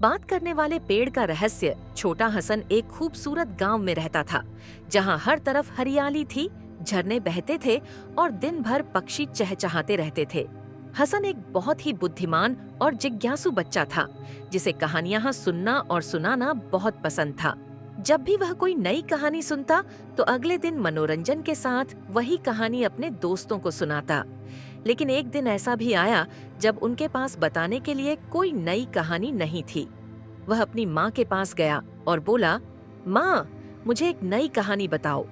बात करने वाले पेड़ का रहस्य। छोटा हसन एक खूबसूरत गांव में रहता था, जहां हर तरफ हरियाली थी, झरने बहते थे और दिन भर पक्षी चहचहाते रहते थे। हसन एक बहुत ही बुद्धिमान और जिज्ञासु बच्चा था, जिसे कहानियां सुनना और सुनाना बहुत पसंद था। जब भी वह कोई नई कहानी सुनता, तो अगले दिन मनोरंजन के साथ वही कहानी अपने दोस्तों को सुनाता। लेकिन एक दिन ऐसा भी आया जब उनके पास बताने के लिए कोई नई कहानी नहीं थी। वह अपनी माँ के पास गया और बोला, माँ, मुझे एक नई कहानी बताओ।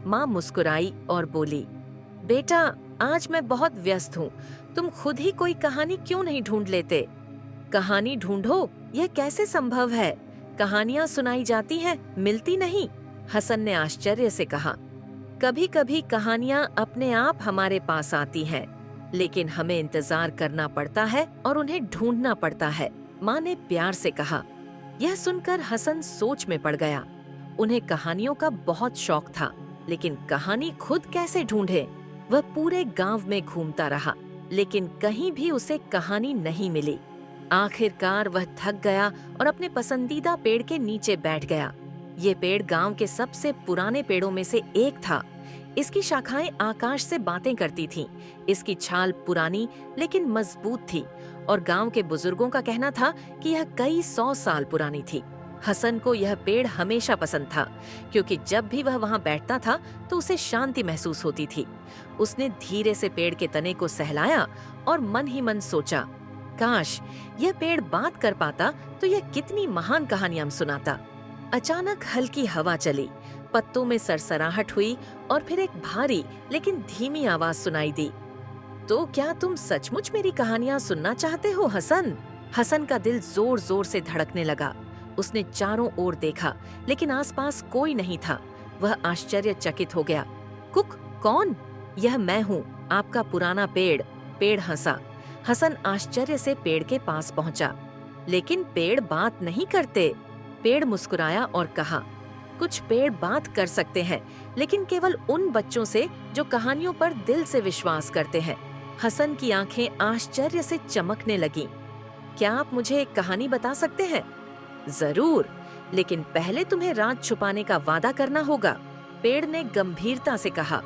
माँ मुस्कुराई और बोली, बेटा, आज मैं बहुत व्यस्त हूँ, तुम खुद ही कोई कहानी क्यों नहीं ढूंढ लेते? कहानी ढूंढो, यह कैसे संभव है? कहानियां सुनाई जाती हैं, मिलती नहीं। हसन ने आश्चर्य से कहा, कभी कभी कहानियां अपने आप हमारे पास आती हैं, लेकिन हमें इंतजार करना पड़ता है और उन्हें ढूंढना पड़ता है, माँ ने प्यार से कहा। यह सुनकर हसन सोच में पड़ गया। उन्हें कहानियों का बहुत शौक था, लेकिन कहानी खुद कैसे ढूंढे? वह पूरे गांव में घूमता रहा, लेकिन कहीं भी उसे कहानी नहीं मिली। आखिरकार वह थक गया और अपने पसंदीदा पेड़ के नीचे बैठ गया। ये पेड़ गांव के सबसे पुराने पेड़ों में से एक था। इसकी शाखाएं आकाश से बातें करती थीं। इसकी छाल पुरानी लेकिन मजबूत थी और गांव के बुजुर्गों का कहना था कि यह कई 100 साल पुरानी थी। हसन को यह पेड़ हमेशा पसंद था, क्योंकि जब भी वह वहां बैठता था तो उसे शांति महसूस होती थी। उसने धीरे से पेड़ के तने को सहलाया और मन ही मन सोचा, काश यह पेड़ बात कर पाता तो यह कितनी महान कहानियां सुनाता। अचानक हल्की हवा चली, पत्तों में सरसराहट हुई और फिर एक भारी लेकिन धीमी आवाज सुनाई दी। तो क्या तुम सचमुच मेरी कहानियां सुनना चाहते हो, हसन? हसन का दिल जोर जोर से धड़कने लगा। उसने चारों ओर देखा, लेकिन आसपास कोई नहीं था। वह आश्चर्यचकित हो गया। कुक, कौन? यह मैं हूँ, आपका पुराना पेड़। पेड़ हंसा। हसन आश्चर्य से पेड़ के पास पहुंचा। लेकिन पेड़ बात नहीं करते। पेड़ मुस्कुराया और कहा, कुछ पेड़ बात कर सकते हैं, लेकिन केवल उन बच्चों से जो कहानियों पर दिल से विश्वास करते हैं। हसन की आंखें आश्चर्य से चमकने लगीं। क्या आप मुझे एक कहानी बता सकते हैं? जरूर, लेकिन पहले तुम्हें राज छुपाने का वादा करना होगा, पेड़ ने गंभीरता से कहा।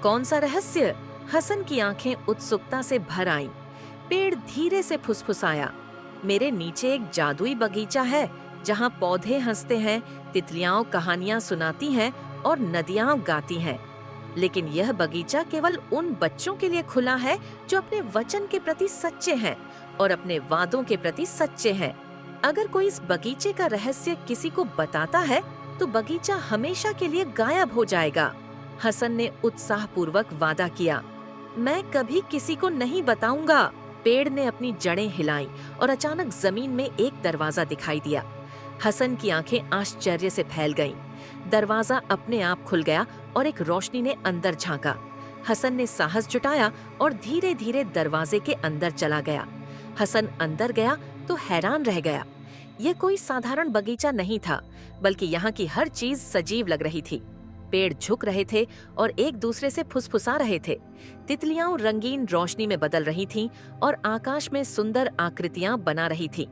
कौन सा रहस्य? हसन की आंखें उत्सुकता से भर आईं। पेड़ धीरे से फुसफुसाया, मेरे नीचे एक जादुई बगीचा है, जहाँ पौधे हंसते हैं, तितलियां कहानियां सुनाती हैं और नदियां गाती हैं। लेकिन यह बगीचा केवल उन बच्चों के लिए खुला है जो अपने वचन के प्रति सच्चे हैं और अपने वादों के प्रति सच्चे हैं। अगर कोई इस बगीचे का रहस्य किसी को बताता है, तो बगीचा हमेशा के लिए गायब हो जाएगा। हसन ने उत्साहपूर्वक वादा किया, मैं कभी किसी को नहीं बताऊंगा। पेड़ ने अपनी जड़ें हिलाईं और अचानक जमीन में एक दरवाजा दिखाई दिया। हसन की आंखें आश्चर्य से फैल गईं। दरवाजा अपने आप खुल गया और एक रोशनी ने अंदर झांका। हसन ने साहस जुटाया और धीरे धीरे दरवाजे के अंदर चला गया। हसन अंदर गया तो हैरान रह गया। यह कोई साधारण बगीचा नहीं था, बल्कि यहाँ की हर चीज सजीव लग रही थी। पेड़ झुक रहे थे और एक दूसरे से फुसफुसा रहे थे। तितलियां रंगीन रोशनी में बदल रही थीं और आकाश में सुंदर आकृतियां बना रही थी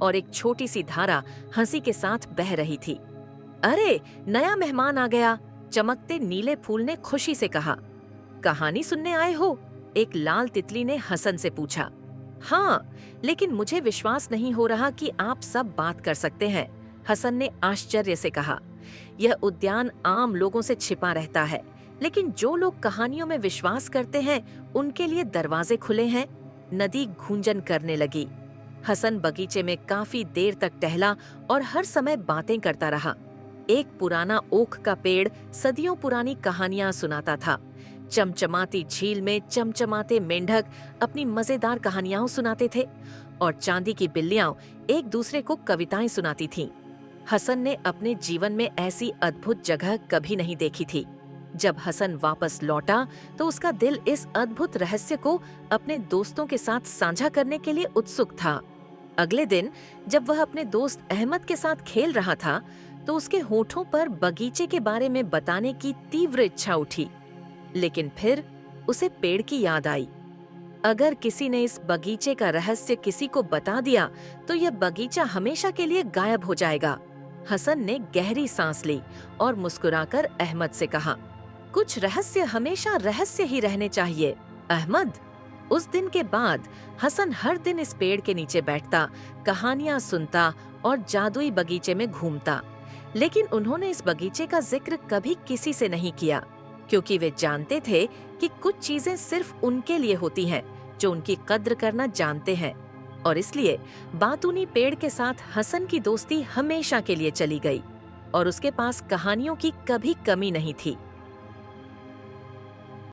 और एक छोटी सी धारा हंसी के साथ बह रही थी। अरे, नया मेहमान आ गया, चमकते नीले फूल ने खुशी से कहा। कहानी सुनने आए हो? एक लाल तितली ने हसन से पूछा। हाँ, लेकिन मुझे विश्वास नहीं हो रहा कि आप सब बात कर सकते हैं, हसन ने आश्चर्य से कहा। यह उद्यान आम लोगों से छिपा रहता है, लेकिन जो लोग कहानियों में विश्वास करते हैं, उनके लिए दरवाजे खुले हैं। नदी गूंजन करने लगी। हसन बगीचे में काफी देर तक टहला और हर समय बातें करता रहा। एक पुराना ओक का पेड़ सदियों पुरानी कहानियां सुनाता था। चमचमाती झील में चमचमाते मेंढक अपनी मजेदार कहानियां सुनाते थे और चांदी की बिल्लियां एक दूसरे को कविताएं सुनाती थीं। हसन ने अपने जीवन में ऐसी अद्भुत जगह कभी नहीं देखी थी। जब हसन वापस लौटा तो उसका दिल इस अद्भुत रहस्य को अपने दोस्तों के साथ साझा करने के लिए उत्सुक था। अगले दिन जब वह अपने दोस्त अहमद के साथ खेल रहा था, तो उसके होठों पर बगीचे के बारे में बताने की तीव्र इच्छा उठी। लेकिन फिर उसे पेड़ की याद आई। अगर किसी ने इस बगीचे का रहस्य किसी को बता दिया तो यह बगीचा हमेशा के लिए गायब हो जाएगा। हसन ने गहरी सांस ली और मुस्कुराकर अहमद से कहा, कुछ रहस्य हमेशा रहस्य ही रहने चाहिए अहमद। उस दिन के बाद हसन हर दिन इस पेड़ के नीचे बैठता, कहानियां सुनता और जादुई बगीचे में घूमता। लेकिन उन्होंने इस बगीचे का जिक्र कभी किसी से नहीं किया, क्योंकि वे जानते थे कि कुछ चीजें सिर्फ उनके लिए होती हैं जो उनकी कद्र करना जानते हैं। और इसलिए बातूनी पेड़ के साथ हसन की दोस्ती हमेशा के लिए चली गई और उसके पास कहानियों की कभी कमी नहीं थी।